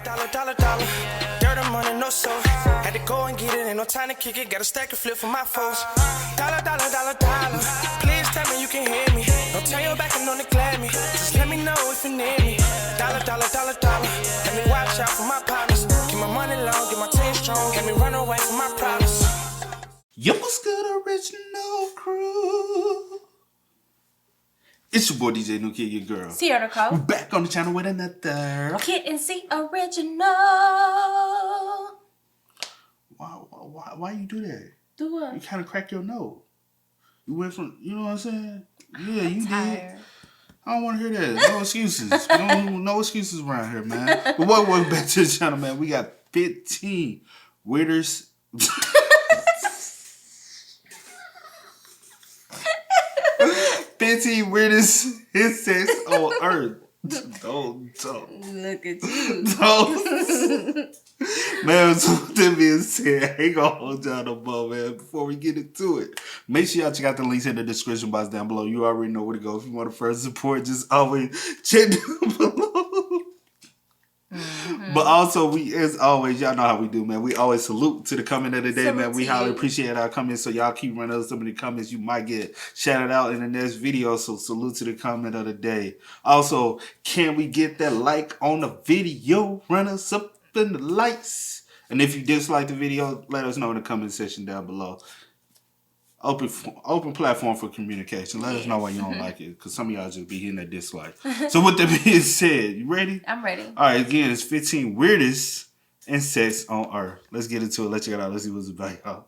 Dollar. Dirt and money, no soul. Had to go and get it, ain't no time to kick it. Got a stack and flip for my foes. Dollar. Please tell me you can hear me. Don't turn your back and don't neglect me. Just let me know if you need me. Dollar. Let me watch out for my partners. Keep my money long, get my team strong. Let me run away from my problems. Yo, what's good, original crew? It's your boy DJ New Kid, your girl. Sierra Nicole. We're back on the channel with another Kid and C original. Why you do that? Do what? You kind of crack your nose. You went from, you know what I'm saying? Yeah, you did. I don't want to hear that. No excuses. No excuses around here, man. But welcome back to the channel, man. We got 15 weirdest. 15 weirdest insects on Earth. Don't. Look at you. Don't. Man, so with that being said, I ain't gonna hold y'all no more, man. Before we get into it, make sure y'all check out the links in the description box down below. You already know where to go. If you want to first support, just always check down below. But also, we, as always, y'all know how we do, man. We always salute to the comment of the day, man. We highly appreciate our comments, so y'all keep running up some of the comments. You might get shouted out in the next video, so salute to the comment of the day. Also, can we get that like on the video? Run us up in the likes. And if you dislike the video, let us know in the comment section down below. Open platform for communication. Let us know why you don't like it, because some of y'all just be hitting that dislike. So with that being said, you ready? I'm ready. All right, again, it's 15 weirdest insects on Earth. Let's get into it. Let's check it out. Let's see what's about, y'all.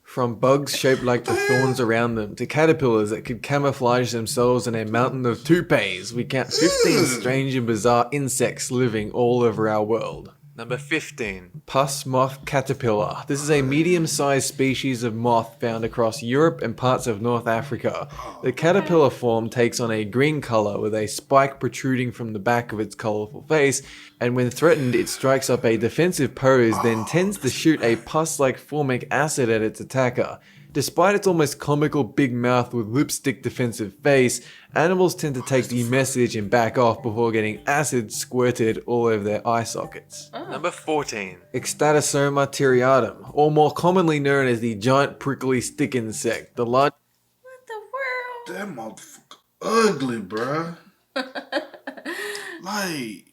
From bugs shaped like the thorns around them to caterpillars that could camouflage themselves in a mountain of toupees, we count 15 strange and bizarre insects living all over our world. Number 15. Pusmoth caterpillar. This is a medium-sized species of moth found across Europe and parts of North Africa. The caterpillar form takes on a green color with a spike protruding from the back of its colorful face, and when threatened it strikes up a defensive pose, then tends to shoot a pus-like formic acid at its attacker. Despite its almost comical big mouth with lipstick defensive face, animals tend to take the message and back off before getting acid squirted all over their eye sockets. Number 14. Ecstatosoma tireatum, or more commonly known as the giant prickly stick insect. The large... What the world? That motherfucker ugly, bruh. Like,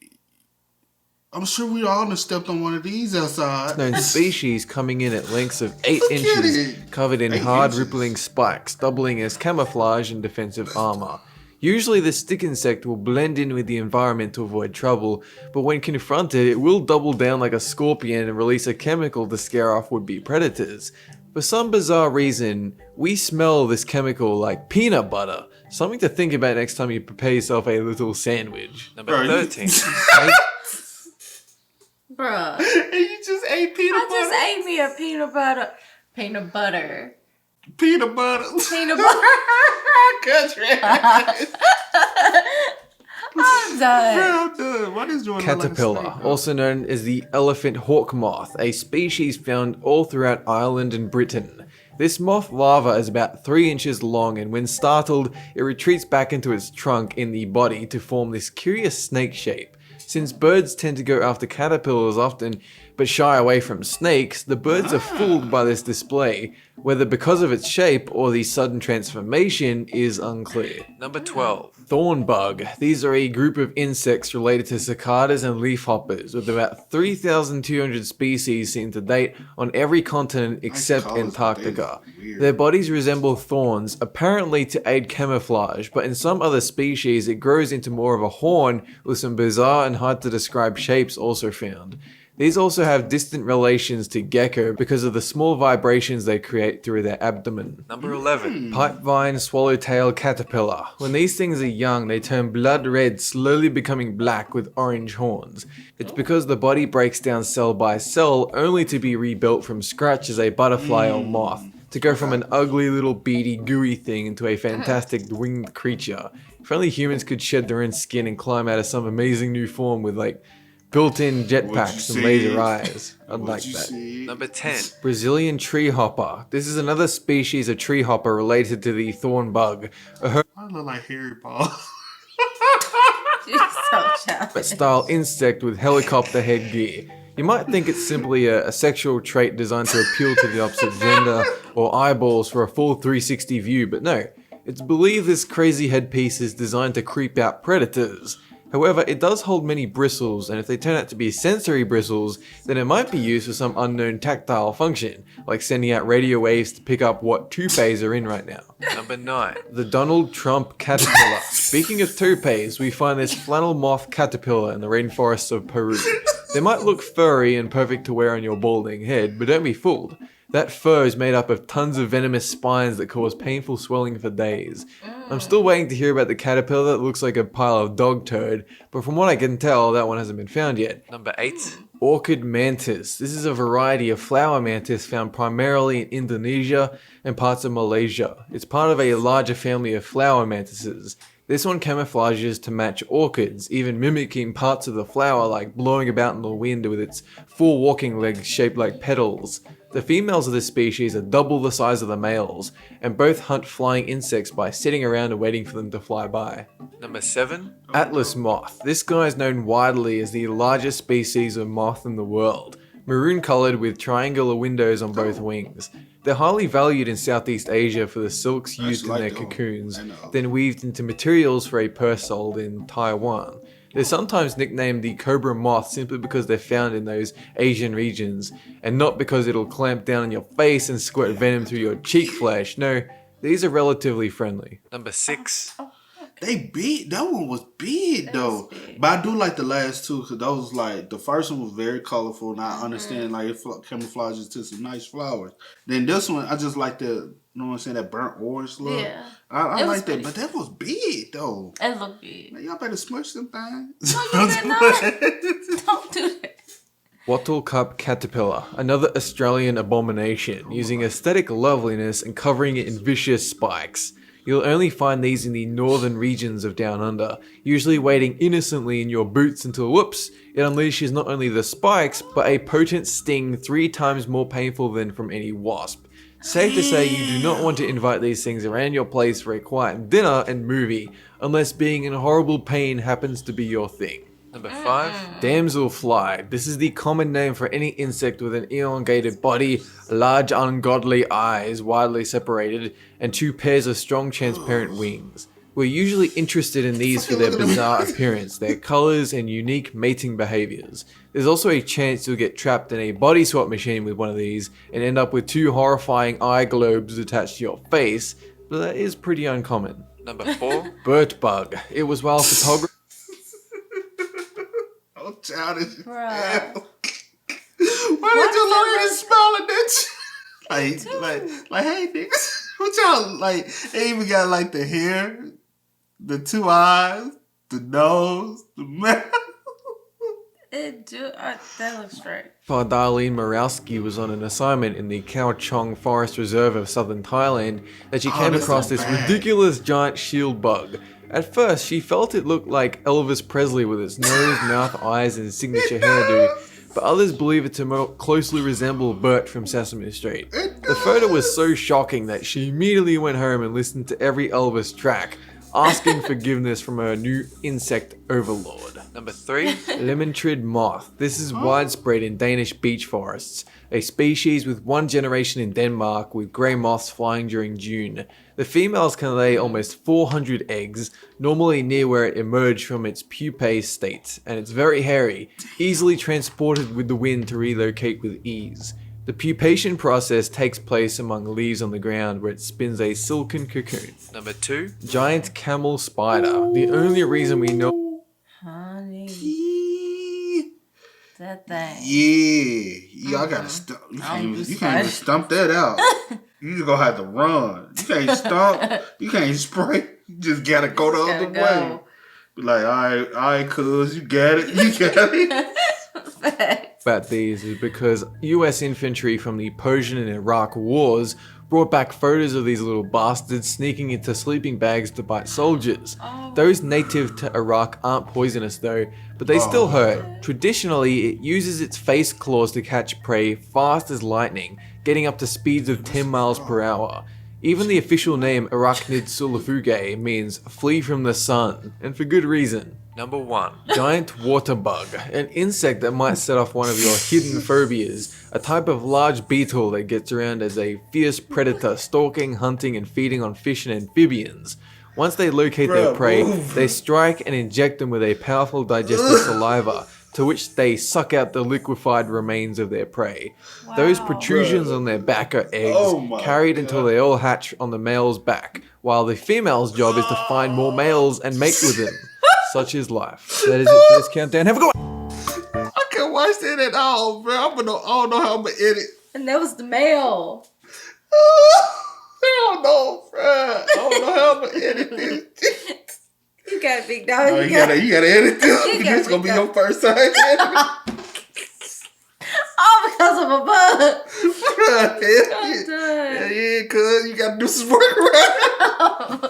I'm sure we all have stepped on one of these outside. known species coming in at lengths of 8 inches, covered in hard rippling spikes, doubling as camouflage and defensive armor. Usually the stick insect will blend in with the environment to avoid trouble, but when confronted it will double down like a scorpion and release a chemical to scare off would-be predators. For some bizarre reason, we smell this chemical like peanut butter, something to think about next time you prepare yourself a little sandwich. Number 13. Bruh. And you just ate peanut butter? I just ate me a peanut butter. Peanut butter. Peanut butter. Country. I'm done. I'm done. What is Caterpillar, like also known as the elephant hawk moth, a species found all throughout Ireland and Britain. This moth larva is about 3 inches long, and when startled, it retreats back into its trunk in the body to form this curious snake shape. Since birds tend to go after caterpillars often, but shy away from snakes, the birds are fooled by this display. Whether because of its shape or the sudden transformation is unclear. Number 12. Thornbug. These are a group of insects related to cicadas and leafhoppers, with about 3,200 species seen to date on every continent except Antarctica. Their bodies resemble thorns, apparently to aid camouflage, but in some other species it grows into more of a horn with some bizarre and hard to describe shapes also found. These also have distant relations to gecko because of the small vibrations they create through their abdomen. Number 11. Pipevine swallowtail caterpillar. When these things are young, they turn blood red, slowly becoming black with orange horns. It's because the body breaks down cell by cell, only to be rebuilt from scratch as a butterfly or moth, to go from an ugly little beady gooey thing into a fantastic winged creature. If only humans could shed their own skin and climb out of some amazing new form with like built-in jetpacks and laser eyes. I'd like that. Number 10. Brazilian tree hopper. This is another species of tree hopper related to the thornbug. I look like Harry Potter. You're so childish. style insect with helicopter headgear. You might think it's simply a sexual trait designed to appeal to the opposite gender, or eyeballs for a full 360 view, but no. It's believed this crazy headpiece is designed to creep out predators. However, it does hold many bristles, and if they turn out to be sensory bristles, then it might be used for some unknown tactile function, like sending out radio waves to pick up what toupees are in right now. Number 9. The Donald Trump Caterpillar. Speaking of toupees, we find this flannel moth caterpillar in the rainforests of Peru. They might look furry and perfect to wear on your balding head, but don't be fooled. That fur is made up of tons of venomous spines that cause painful swelling for days. I'm still waiting to hear about the caterpillar that looks like a pile of dog turd, but from what I can tell, that one hasn't been found yet. Number 8. Orchid mantis. This is a variety of flower mantis found primarily in Indonesia and parts of Malaysia. It's part of a larger family of flower mantises. This one camouflages to match orchids, even mimicking parts of the flower like blowing about in the wind with its 4 walking legs shaped like petals. The females of this species are double the size of the males, and both hunt flying insects by sitting around and waiting for them to fly by. Number 7. Atlas moth. This guy is known widely as the largest species of moth in the world, maroon coloured with triangular windows on both wings. They're highly valued in Southeast Asia for the silks used in their cocoons, then weaved into materials for a purse sold in Taiwan. They're sometimes nicknamed the cobra moth simply because they're found in those Asian regions, and not because it'll clamp down on your face and squirt venom through your cheek flesh. No, these are relatively friendly. Number 6. They big. That one was big though. big. But I do like the last two because those like the first one was very colorful, and I understand like it camouflages to some nice flowers. Then this one, I just like the, you know what I'm saying, that burnt orange look. Yeah. I It was like that, pretty- but that was big though. It looked big. Man, y'all better smush them things. No, you better not. Don't do that. Wattle cup caterpillar, another Australian abomination, using aesthetic loveliness and covering it in vicious spikes. You'll only find these in the northern regions of Down Under, usually waiting innocently in your boots until, whoops, it unleashes not only the spikes, but a potent sting 3 times more painful than from any wasp. Safe to say you do not want to invite these things around your place for a quiet dinner and movie, unless being in horrible pain happens to be your thing. Number 5. Damselfly. This is the common name for any insect with an elongated body, large ungodly eyes widely separated, and 2 pairs of strong transparent wings. We're usually interested in these for their bizarre appearance, their colours, and unique mating behaviours. There's also a chance you'll get trapped in a body swap machine with one of these and end up with 2 horrifying eye globes attached to your face, but that is pretty uncommon. Number 4. Bert Bug. It was while photography Oh, childish. Bruh. Why did you look at smiling at you? Like, hey, niggas. What y'all, like, they even got, like, the hair, the 2 eyes, the nose, the mouth. That looks straight. Darlene Morawski was on an assignment in the Khao Chong Forest Reserve of southern Thailand that she came that's across so this bad. ridiculous giant shield bug. At first, she felt it looked like Elvis Presley with its nose, mouth, eyes, and signature hairdo, but others believe it to more closely resemble Bert from Sesame Street. The photo was so shocking that she immediately went home and listened to every Elvis track, asking forgiveness from her new insect overlord. Number 3. Lemon-trilled moth. This is widespread in Danish beech forests, a species with 1 generation in Denmark with grey moths flying during June. The females can lay almost 400 eggs, normally near where it emerged from its pupae state, and it's very hairy, easily transported with the wind to relocate with ease. The pupation process takes place among leaves on the ground where it spins a silken cocoon. Number 2. Giant camel spider. The only reason we know Honey, Yeah. that thing. Yeah, y'all gotta stump. You can't even stump that out. You just gonna have to run. You can't stump. You can't spray. You just gotta go the other way. Be like, all right, cuz, you got it. You got it. about these is because US infantry from the Persian and Iraq wars brought back photos of these little bastards sneaking into sleeping bags to bite soldiers. Those native to Iraq aren't poisonous though, but they still hurt. Traditionally, it uses its face claws to catch prey fast as lightning, getting up to speeds of 10 miles per hour. Even the official name Arachnid Sulafuge means flee from the sun, and for good reason. Number 1. Giant water bug. An insect that might set off one of your hidden phobias. A type of large beetle that gets around as a fierce predator, stalking, hunting, and feeding on fish and amphibians. Once they locate their prey, they strike and inject them with a powerful digestive saliva, to which they suck out the liquefied remains of their prey. Those protrusions on their back are eggs, carried until they all hatch on the male's back, while the female's job is to find more males and mate with them. Such is life. That is it for this countdown. Have a good one! I can't watch that at all, bro. I don't know how I'm gonna edit. And that was the male. I don't know, bro. I don't know how I'm gonna edit this. You got a big dog. Oh, you gotta edit this. This is gonna be your first time. All because of a bug. I'm I'm done. yeah, cuz you gotta do some work around.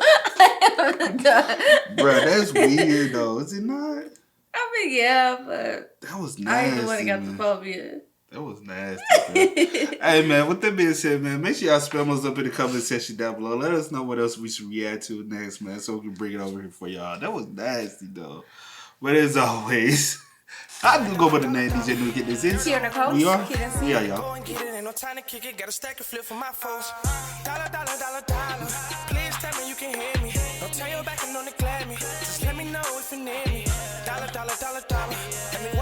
I'm done. Bro, that's weird though, is it not? I mean, yeah, but That was I nasty. ain't the one that got the man. phobia. That was nasty. Man. Hey man, with that being said, man, make sure y'all spam us up in the comment section down below. Let us know what else we should react to next, man, so we can bring it over here for y'all. That was nasty though. But as always, I do go by the name DJ New Get This In. Here, Nicole. We are? Kid and C. Yeah, y'all. Go and get it, ain't no time to kick it. Got a stack of flip for my foes. Dollar, dollar, dollar, dollar. Please tell me you can hear me. Don't turn your back and don't neglect me. Just let me know if you need me. Dollar, dollar, dollar, dollar. Let me